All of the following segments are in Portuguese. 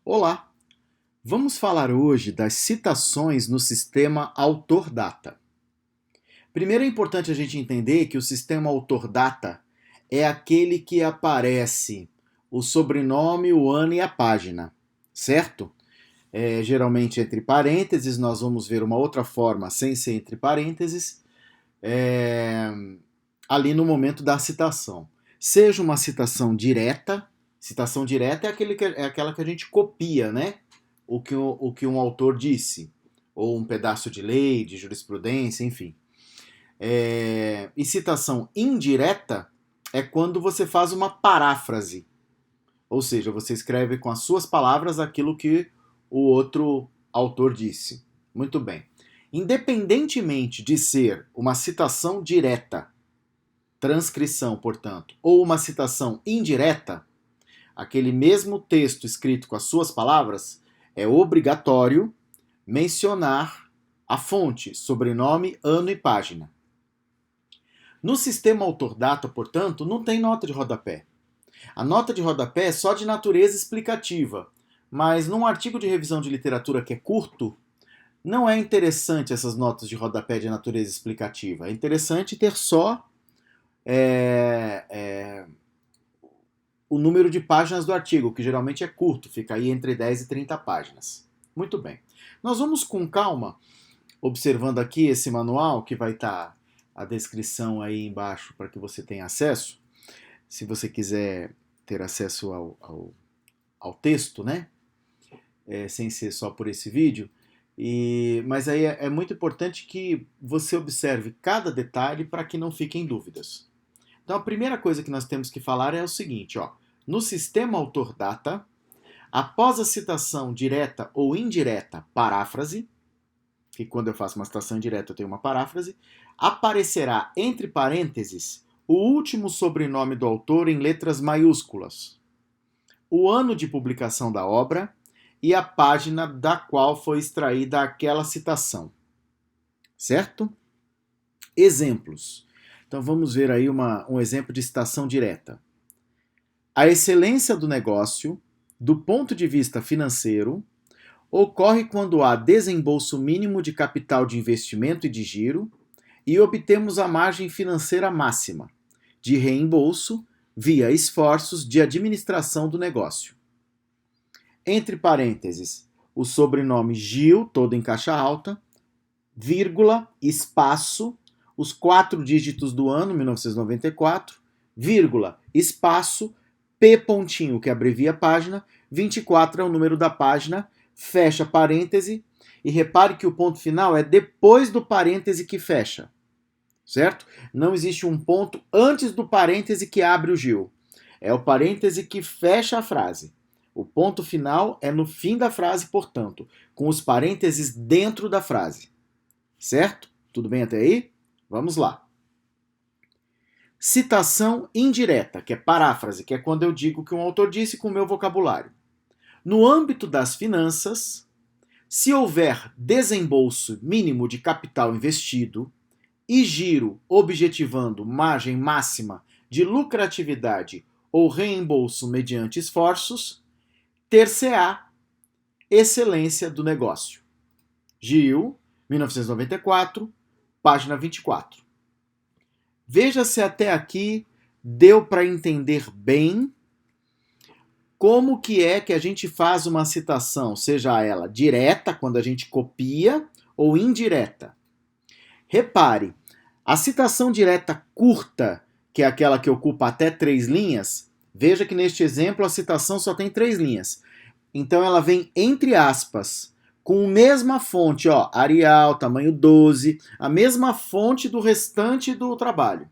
Olá! Vamos falar hoje das citações no sistema autor-data. Primeiro é importante a gente entender que o sistema autor-data é aquele que aparece o sobrenome, o ano e a página, certo? Geralmente entre parênteses, nós vamos ver uma outra forma sem ser entre parênteses, é, ali no momento da citação. Seja uma citação direta é aquela que a gente copia, né? O que um autor disse, ou um pedaço de lei, de jurisprudência, enfim. E citação indireta é quando você faz uma paráfrase, ou seja, você escreve com as suas palavras aquilo que o outro autor disse. Muito bem. Independentemente de ser uma citação direta, transcrição, portanto, ou uma citação indireta, aquele mesmo texto escrito com as suas palavras, é obrigatório mencionar a fonte, sobrenome, ano e página. No sistema autor-data, portanto, não tem nota de rodapé. A nota de rodapé é só de natureza explicativa, mas num artigo de revisão de literatura que é curto, não é interessante essas notas de rodapé de natureza explicativa. É interessante ter só o número de páginas do artigo, que geralmente é curto, fica aí entre 10 e 30 páginas. Muito bem. Nós vamos com calma, observando aqui esse manual, que vai estar a descrição aí embaixo para que você tenha acesso, se você quiser ter acesso ao texto, né? Sem ser só por esse vídeo. Mas aí é muito importante que você observe cada detalhe para que não fiquem dúvidas. Então a primeira coisa que nós temos que falar é o seguinte, ó. No sistema autor-data, após a citação direta ou indireta, paráfrase, que quando eu faço uma citação indireta eu tenho uma paráfrase, aparecerá entre parênteses o último sobrenome do autor em letras maiúsculas, o ano de publicação da obra e a página da qual foi extraída aquela citação. Certo? Exemplos. Então vamos ver aí um exemplo de citação direta. A excelência do negócio, do ponto de vista financeiro, ocorre quando há desembolso mínimo de capital de investimento e de giro e obtemos a margem financeira máxima de reembolso via esforços de administração do negócio. Entre parênteses, o sobrenome Gil, todo em caixa alta, vírgula, espaço, os 4 dígitos do ano, 1994, vírgula, espaço, P pontinho, que abrevia a página, 24 é o número da página, fecha parêntese, e repare que o ponto final é depois do parêntese que fecha, certo? Não existe um ponto antes do parêntese que abre o Gil. É o parêntese que fecha a frase. O ponto final é no fim da frase, portanto, com os parênteses dentro da frase. Certo? Tudo bem até aí? Vamos lá. Citação indireta, que é paráfrase, que é quando eu digo que um autor disse com o meu vocabulário. No âmbito das finanças, se houver desembolso mínimo de capital investido e giro objetivando margem máxima de lucratividade ou reembolso mediante esforços, ter-se-á excelência do negócio. Gil, 1994, página 24. Veja se até aqui deu para entender bem como que é que a gente faz uma citação, seja ela direta, quando a gente copia, ou indireta. Repare, a citação direta curta, que é aquela que ocupa até 3 linhas, veja que neste exemplo a citação só tem 3 linhas. Então ela vem entre aspas, com a mesma fonte, ó, Arial, tamanho 12, a mesma fonte do restante do trabalho.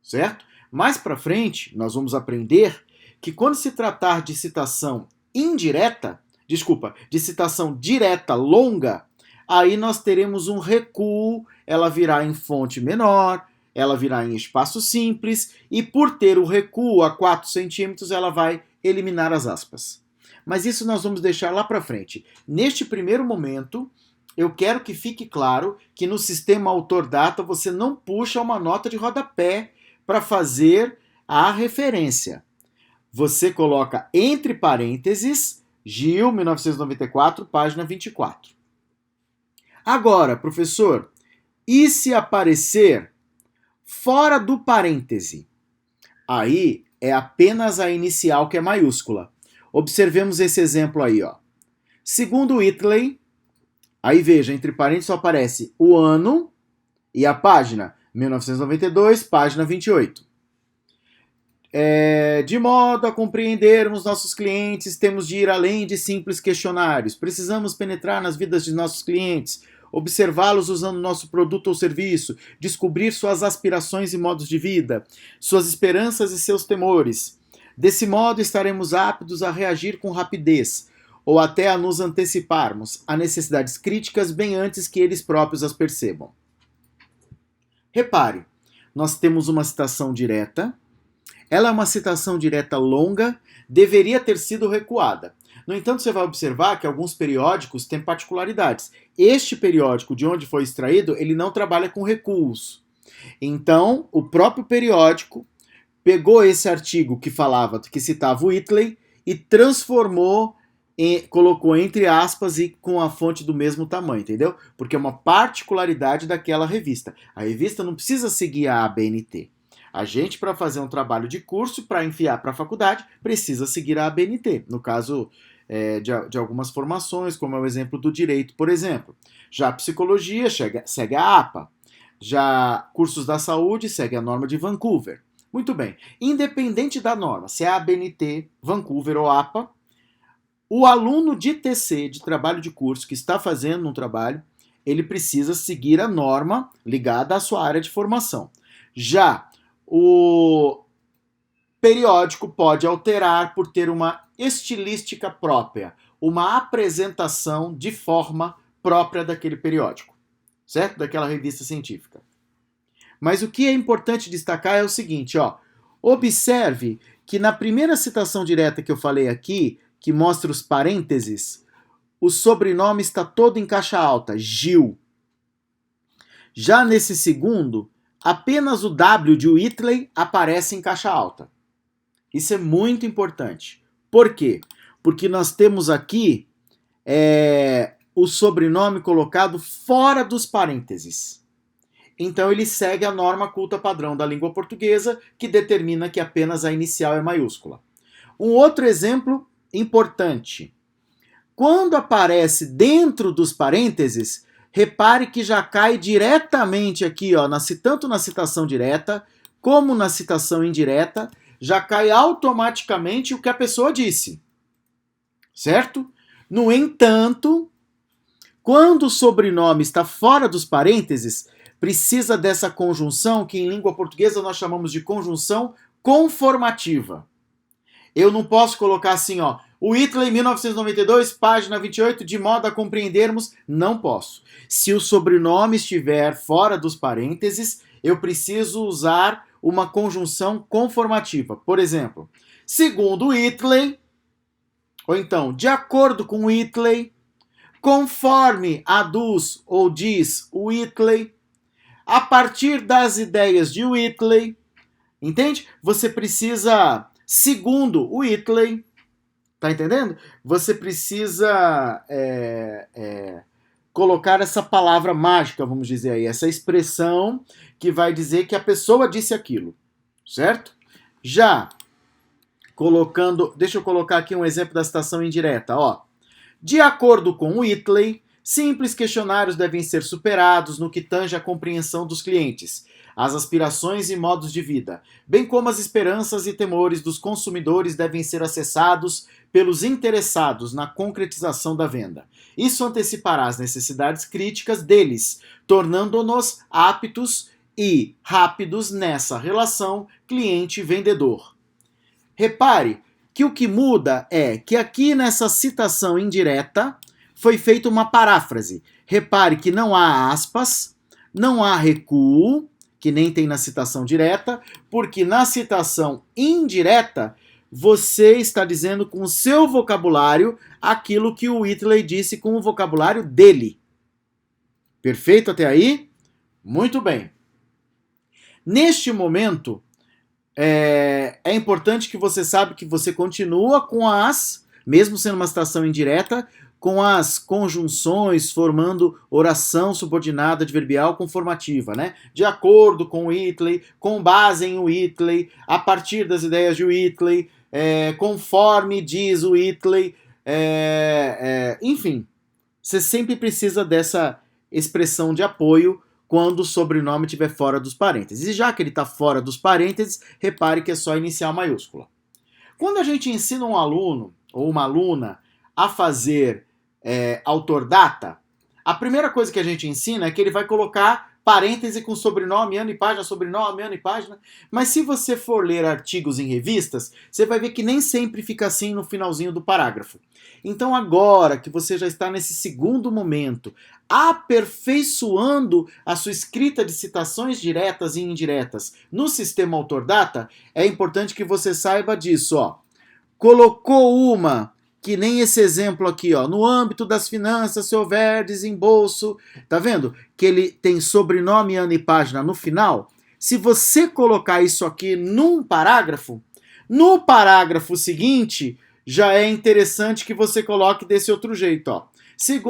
Certo? Mais para frente, nós vamos aprender que quando se tratar de citação indireta, de citação direta longa, aí nós teremos um recuo, ela virá em fonte menor, ela virá em espaço simples, e por ter o recuo a 4 centímetros, ela vai eliminar as aspas. Mas isso nós vamos deixar lá para frente. Neste primeiro momento, eu quero que fique claro que no sistema autor-data você não puxa uma nota de rodapé para fazer a referência. Você coloca entre parênteses, Gil, 1994, página 24. Agora, professor, e se aparecer fora do parêntese? Aí é apenas a inicial que é maiúscula. Observemos esse exemplo aí, ó. Segundo Whitley, aí veja, entre parênteses só aparece o ano e a página, 1992, página 28. De modo a compreendermos nossos clientes, temos de ir além de simples questionários. Precisamos penetrar nas vidas de nossos clientes, observá-los usando nosso produto ou serviço, descobrir suas aspirações e modos de vida, suas esperanças e seus temores. Desse modo, estaremos aptos a reagir com rapidez, ou até a nos anteciparmos a necessidades críticas bem antes que eles próprios as percebam. Repare, nós temos uma citação direta. Ela é uma citação direta longa, deveria ter sido recuada. No entanto, você vai observar que alguns periódicos têm particularidades. Este periódico, de onde foi extraído, ele não trabalha com recuos. Então, o próprio periódico pegou esse artigo que citava o Whitley e transformou, colocou entre aspas e com a fonte do mesmo tamanho, entendeu? Porque é uma particularidade daquela revista. A revista não precisa seguir a ABNT. A gente, para fazer um trabalho de curso, para enfiar para a faculdade, precisa seguir a ABNT. No caso de algumas formações, como é o exemplo do direito, por exemplo. Já a psicologia segue a APA. Já cursos da saúde segue a norma de Vancouver. Muito bem. Independente da norma, se é a ABNT, Vancouver ou APA, o aluno de TC, de trabalho de curso, que está fazendo um trabalho, ele precisa seguir a norma ligada à sua área de formação. Já o periódico pode alterar por ter uma estilística própria, uma apresentação de forma própria daquele periódico, certo? Daquela revista científica. Mas o que é importante destacar é o seguinte, ó. Observe que na primeira citação direta que eu falei aqui, que mostra os parênteses, o sobrenome está todo em caixa alta, Gil. Já nesse segundo, apenas o W de Whitley aparece em caixa alta. Isso é muito importante. Por quê? Porque nós temos aqui o sobrenome colocado fora dos parênteses. Então ele segue a norma culta padrão da língua portuguesa, que determina que apenas a inicial é maiúscula. Um outro exemplo importante. Quando aparece dentro dos parênteses, repare que já cai diretamente aqui, ó, tanto na citação direta como na citação indireta, já cai automaticamente o que a pessoa disse. Certo? No entanto, quando o sobrenome está fora dos parênteses, precisa dessa conjunção que em língua portuguesa nós chamamos de conjunção conformativa. Eu não posso colocar assim, ó, o Whitley, 1992, página 28, de modo a compreendermos, não posso. Se o sobrenome estiver fora dos parênteses, eu preciso usar uma conjunção conformativa. Por exemplo, segundo Whitley, ou então, de acordo com Whitley, conforme aduz ou diz Whitley, a partir das ideias de Whitley, entende? Você precisa, segundo Whitley, tá entendendo? Você precisa colocar essa palavra mágica, vamos dizer aí, essa expressão que vai dizer que a pessoa disse aquilo, certo? Já colocando, deixa eu colocar aqui um exemplo da citação indireta, ó. De acordo com Whitley, simples questionários devem ser superados no que tange à compreensão dos clientes, as aspirações e modos de vida, bem como as esperanças e temores dos consumidores devem ser acessados pelos interessados na concretização da venda. Isso antecipará as necessidades críticas deles, tornando-nos aptos e rápidos nessa relação cliente-vendedor. Repare que o que muda é que aqui nessa citação indireta foi feita uma paráfrase. Repare que não há aspas, não há recuo, que nem tem na citação direta, porque na citação indireta você está dizendo com o seu vocabulário aquilo que o Whitley disse com o vocabulário dele. Perfeito até aí? Muito bem. Neste momento, é importante que você saiba que você continua com as mesmo sendo uma citação indireta, com as conjunções formando oração subordinada adverbial conformativa, né? De acordo com Whitley, com base em Whitley, a partir das ideias de Whitley, conforme diz Whitley, enfim, você sempre precisa dessa expressão de apoio quando o sobrenome estiver fora dos parênteses. E já que ele está fora dos parênteses, repare que é só inicial maiúscula. Quando a gente ensina um aluno ou uma aluna a fazer autor-data, a primeira coisa que a gente ensina é que ele vai colocar parêntese com sobrenome, ano e página, sobrenome, ano e página. Mas se você for ler artigos em revistas, você vai ver que nem sempre fica assim no finalzinho do parágrafo. Então agora que você já está nesse segundo momento, aperfeiçoando a sua escrita de citações diretas e indiretas no sistema autor-data, é importante que você saiba disso, ó. Colocou uma, que nem esse exemplo aqui, ó, no âmbito das finanças, se houver desembolso, tá vendo? Que ele tem sobrenome, ano e página no final. Se você colocar isso aqui num parágrafo, no parágrafo seguinte, já é interessante que você coloque desse outro jeito, ó.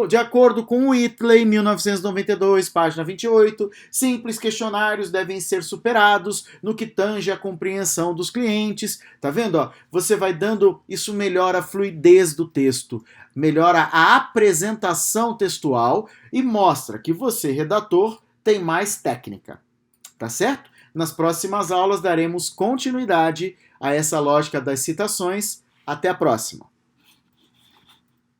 De acordo com Whitley, 1992, página 28, simples questionários devem ser superados no que tange a compreensão dos clientes. Tá vendo? Ó? Você vai dando, isso melhora a fluidez do texto, melhora a apresentação textual e mostra que você, redator, tem mais técnica. Tá certo? Nas próximas aulas daremos continuidade a essa lógica das citações. Até a próxima!